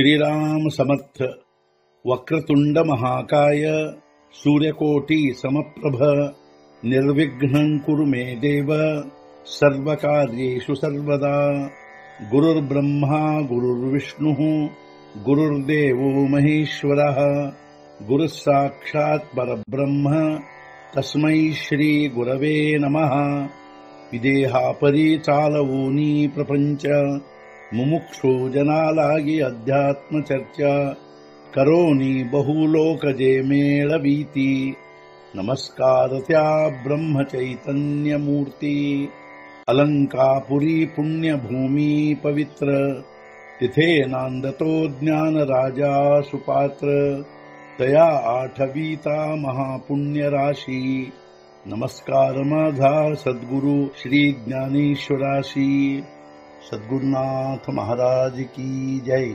श्रीराम समर्थ। वक्रतुंड महाकाय सूर्यकोटि समप्रभ निर्विघ्नं कुरु मे देव सर्वकार्येषु सर्वदा। गुरुर्ब्रह्मा गुरुर्विष्णुः गुरुर्देवो महेश्वरः गुरुः साक्षात् परब्रह्म तस्मै श्री गुरवे नमः। विदेहापरि चालवूनी प्रपंच मुमुक्षु जनालागी अध्यात्म चर्चा करोनी बहुलोकजे मेळवीती। नमस्कार त्या ब्रह्म चैतन्य मूर्ती। अलंकापुरी पुण्यभूमी पवित्र तिथे नांदतो ज्ञान राजा सुपात्र। तया आठवीता महापुण्य राशी। नमस्कार माझा सद्गुरु श्री ज्ञानेश्वराशी। सद्गुरुनाथ महाराज की जय।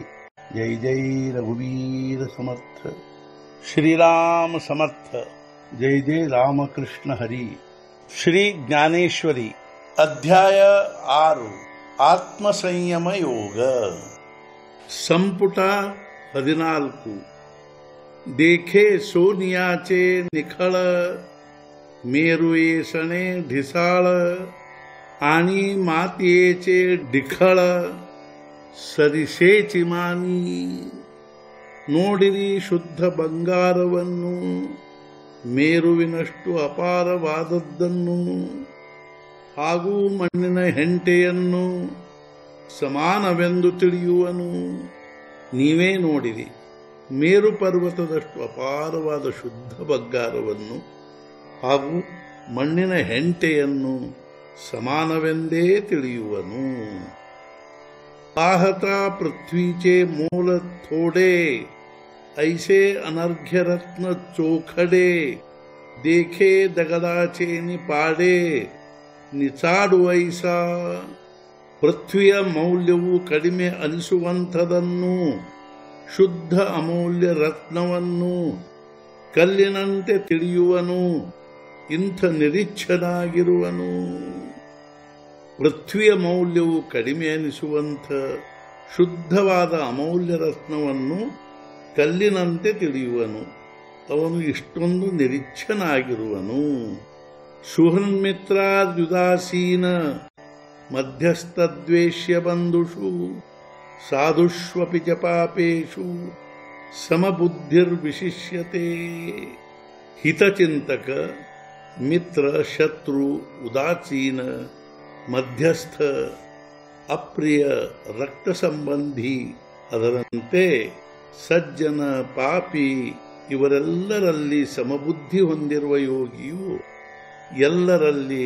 जय जय रघुवीर समर्थ। श्रीराम समर्थ। जय जय रामकृष्ण हरी। श्री ज्ञानेश्वरी अध्याय 6 ಆತ್ಮಸಂಯಮ ಯೋಗ ಸಂಪುಟ 14। देखे सोनियाचे निखळ मेरू येसणे ढिसाळ आणि मातीयेचे ढिखळ सरिसेची मानी। ನೋಡಿರಿ ಶುದ್ಧ ಬಂಗಾರವನ್ನು ಮೇರುವಿನಷ್ಟು ಅಪಾರವಾದದ್ದನ್ನು ಹಾಗೂ ಮಣ್ಣಿನ ಹೆಂಟೆಯನ್ನು ಸಮಾನವೆಂದು ತಿಳಿಯುವನು। ನೀವೇ ನೋಡಿರಿ ಮೇರು ಪರ್ವತದಷ್ಟು ಅಪಾರವಾದ ಶುದ್ಧ ಬಂಗಾರವನ್ನು ಹಾಗೂ ಮಣ್ಣಿನ ಹೆಂಟೆಯನ್ನು ಸಮಾನವೆಂದೇ ತಿಳಿಯುವನು। पाहता पृथ्वीचे मोल थोडे ऐसे अनर्घ्य रत्न चोखडे। देखे दगडाचे निपाडे ನಿಚಾಡುವೈಸ। ಪೃಥ್ವಿಯ ಮೌಲ್ಯವು ಕಡಿಮೆ ಅನಿಸುವಂಥದನ್ನು ಶುದ್ಧ ಅಮೂಲ್ಯ ರತ್ನವನ್ನು ಕಲ್ಲಿನಂತೆ ತಿಳಿಯುವನು। ಇಂಥ ನಿರೀಕ್ಷನಾಗಿರುವನು। ಪೃಥ್ವಿಯ ಮೌಲ್ಯವು ಕಡಿಮೆ ಅನಿಸುವಂಥ ಶುದ್ಧವಾದ ಅಮೂಲ್ಯ ರತ್ನವನ್ನು ಕಲ್ಲಿನಂತೆ ತಿಳಿಯುವನು। ಅವನು ಇಷ್ಟೊಂದು ನಿರೀಕ್ಷನಾಗಿರುವನು। ಸುಹೃನ್ಮಿತ್ರಾದ್ಯುದಾಸೀನ ಮಧ್ಯಸ್ಥದ್ವೇಷ್ಯ ಬಂಧುಷು ಸಾಧುಷ್ವಪಿ ಚ ಪಾಪೇಷು ಸಮಬುದ್ಧಿರ್ವಿಶಿಷ್ಯತೆ। ಹಿತಚಿಂತಕ ಮಿತ್ರ ಶತ್ರು ಉದಾಸೀನ ಮಧ್ಯಸ್ಥ ಅಪ್ರಿಯ ರಕ್ತ ಸಂಬಂಧಿ ಅದರಂತೆ ಸಜ್ಜನ ಪಾಪಿ ಇವರೆಲ್ಲರಲ್ಲಿ ಸಮಬುದ್ಧಿ ಹೊಂದಿರುವ ಯೋಗಿಯು ಎಲ್ಲರಲ್ಲಿ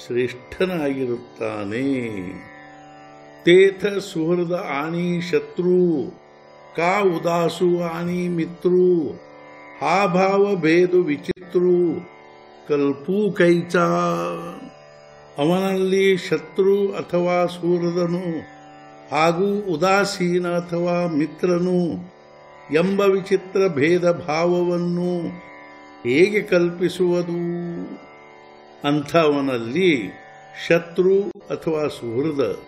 ಶ್ರೇಷ್ಠನಾಗಿರುತ್ತಾನೆ। ತೇಥ ಸುಹೃದ ಆಣಿ ಶತ್ರು ಕಾ ಉದಾಸು ಆಣಿ ಮಿತ್ರು ಹಾ ಭಾವ ಭೇದು ವಿಚಿತ್ರು ಕಲ್ಪೂ ಕೈಚಾ। ಅವನಲ್ಲಿ ಶತ್ರು ಅಥವಾ ಸುಹೃದನು ಹಾಗೂ ಉದಾಸೀನ ಅಥವಾ ಮಿತ್ರನು ಎಂಬ ವಿಚಿತ್ರ ಭೇದ ಭಾವವನ್ನು ಹೇಗೆ ಕಲ್ಪಿಸುವುದು? ಅಂಥವನಲ್ಲಿ ಶತ್ರು ಅಥವಾ ಸುಹೃದ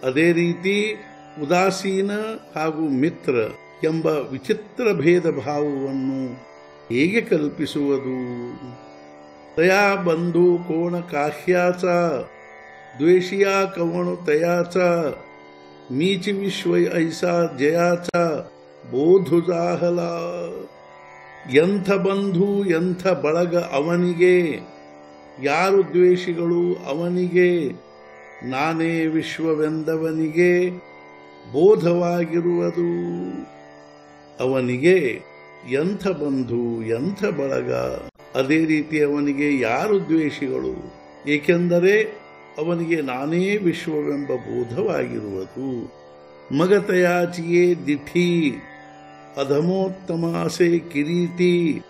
ಅದೇ ರೀತಿ ಉದಾಸೀನ ಹಾಗೂ ಮಿತ್ರ ಎಂಬ ವಿಚಿತ್ರ ಭೇದ ಭಾವವನ್ನು ಹೇಗೆ ಕಲ್ಪಿಸುವುದು? तया बंधू कोण काह्याचा द्वेषिया कवण तयाचा मीच विश्व ऐसा जयाचा बोधु जाहला। ಎಂಥ ಬಂಧು ಎಂಥ ಬಳಗ ಅವನಿಗೆ, ಯಾರು ದ್ವೇಷಿಗಳು ಅವನಿಗೆ, ನಾನೇ ವಿಶ್ವವೆಂದವನಿಗೆ ಬೋಧವಾಗಿರುವುದು। ಅವನಿಗೆ ಎಂಥ ಬಂಧು ಎಂಥ ಬಳಗ, ಅದೇ ರೀತಿ ಅವನಿಗೆ ಯಾರು ದ್ವೇಷಿಗಳು, ಏಕೆಂದರೆ ಅವನಿಗೆ ನಾನೇ ವಿಶ್ವವೆಂಬ ಬೋಧವಾಗಿರುವುದು। ಮಗತಯಾಚಿಯೇ ದಿಠಿ ಅಧಮೋತ್ತಮಾಸೆ ಕಿರೀಟಿ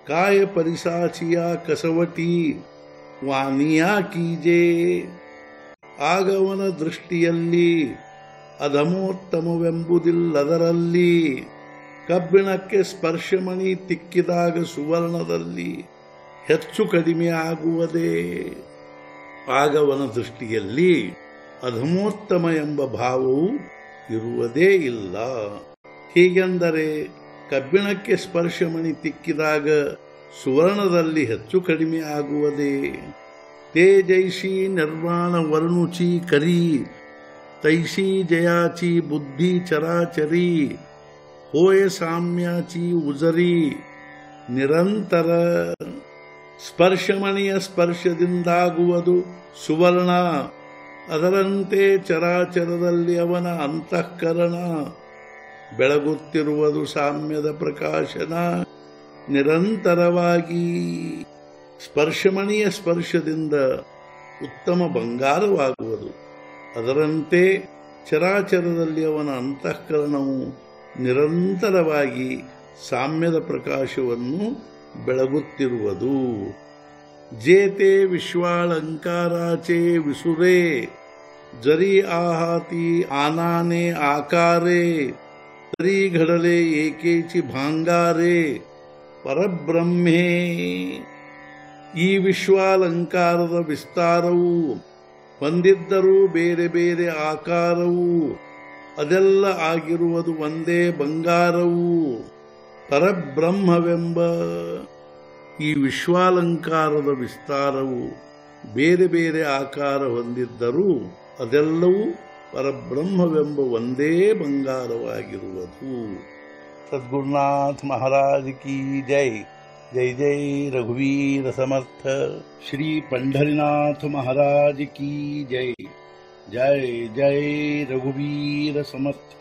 ಕಾಯ ಪರಿಸಾಚಿಯ ಕಸವಟಿ ವಾನಿಯಾ ಕೀಜೆ। ಆಗವನ ದೃಷ್ಟಿಯಲ್ಲಿ ಅಧಮೋತ್ತಮವೆಂಬುದಿಲ್ಲದರಲ್ಲಿ, ಕಬ್ಬಿಣಕ್ಕೆ ಸ್ಪರ್ಶಮಣಿ ತಿಕ್ಕಿದಾಗ ಸುವರ್ಣದಲ್ಲಿ ಹೆಚ್ಚು ಕಡಿಮೆ ಆಗುವುದೇ? ಆಗವನ ದೃಷ್ಟಿಯಲ್ಲಿ ಅಧಮೋತ್ತಮ ಎಂಬ ಭಾವವು ಇರುವುದೇ ಇಲ್ಲ. ಹೀಗೆಂದರೆ ಕಬ್ಬಿಣಕ್ಕೆ ಸ್ಪರ್ಶಮಣಿ ತಿಕ್ಕಿದಾಗ ಸುವರ್ಣದಲ್ಲಿ ಹೆಚ್ಚು ಕಡಿಮೆ ಆಗುವುದೇ? ತೇಜೈಷಿ ನಿರ್ವಾಣ ವರ್ಣುಚಿ ಕರಿ ತೈಷಿ ಜಯಾಚಿ ಬುದ್ಧಿ ಚರಾಚರಿ ಹೋಯ ಸಾಮ್ಯಾಚಿ ಉಜರಿ ನಿರಂತರ. ಸ್ಪರ್ಶಮಣಿಯ ಸ್ಪರ್ಶದಿಂದಾಗುವುದು ಸುವರ್ಣ, ಅದರಂತೆ ಚರಾಚರದಲ್ಲಿ ಅವನ ಅಂತಃಕರಣ ಬೆಳಗುತ್ತಿರುವುದು ಸಾಮ್ಯದ ಪ್ರಕಾಶನ ನಿರಂತರವಾಗಿ. ಸ್ಪರ್ಶಮಣಿಯ ಸ್ಪರ್ಶದಿಂದ ಉತ್ತಮ ಬಂಗಾರವಾಗುವುದು, ಅದರಂತೆ ಚರಾಚರದಲ್ಲಿ ಅವನ ಅಂತಃಕರಣವು ನಿರಂತರವಾಗಿ ಸಾಮ್ಯದ ಪ್ರಕಾಶವನ್ನು ಬೆಳಗುತ್ತಿರುವುದು. ಜೇತೆ ವಿಶ್ವಾಳಂಕಾರಾಚೆ ವಿಸುರೇ ಜರಿ ಆಹಾತಿ ಆನಾನೆ ಆಕಾರೇ ತರಿ ಘಡಲೆ ಏಕೇಚಿ ಭಾಂಗಾರೆ ಪರಬ್ರಹ್ಮೇ. ಈ ವಿಶ್ವಾಲಂಕಾರದ ವಿಸ್ತಾರವು ಹೊಂದಿದ್ದರೂ ಬೇರೆ ಬೇರೆ ಆಕಾರವು, ಅದೆಲ್ಲ ಆಗಿರುವುದು ಒಂದೇ ಬಂಗಾರವು. ಪರಬ್ರಹ್ಮವೆಂಬ ಈ ವಿಶ್ವಾಲಂಕಾರದ ವಿಸ್ತಾರವು ಬೇರೆ ಬೇರೆ ಆಕಾರ ಹೊಂದಿದ್ದರೂ ಅದೆಲ್ಲವೂ ಪರಬ್ರಹ್ಮವೆಂಬ ಒಂದೇ ಬಂಗಾರವಾಗಿರುವುದು. ಸದ್ಗುರುನಾಥ ಮಹಾರಾಜ್ ಕಿ ಜೈ. ಜೈ ಜೈ ರಘುವೀರ ಸಮರ್ಥ. ಶ್ರೀ ಪಂಢರಿನಾಥ ಮಹಾರಾಜ್ ಕಿ ಜೈ. ಜೈ ಜೈ ರಘುವೀರ ಸಮರ್ಥ.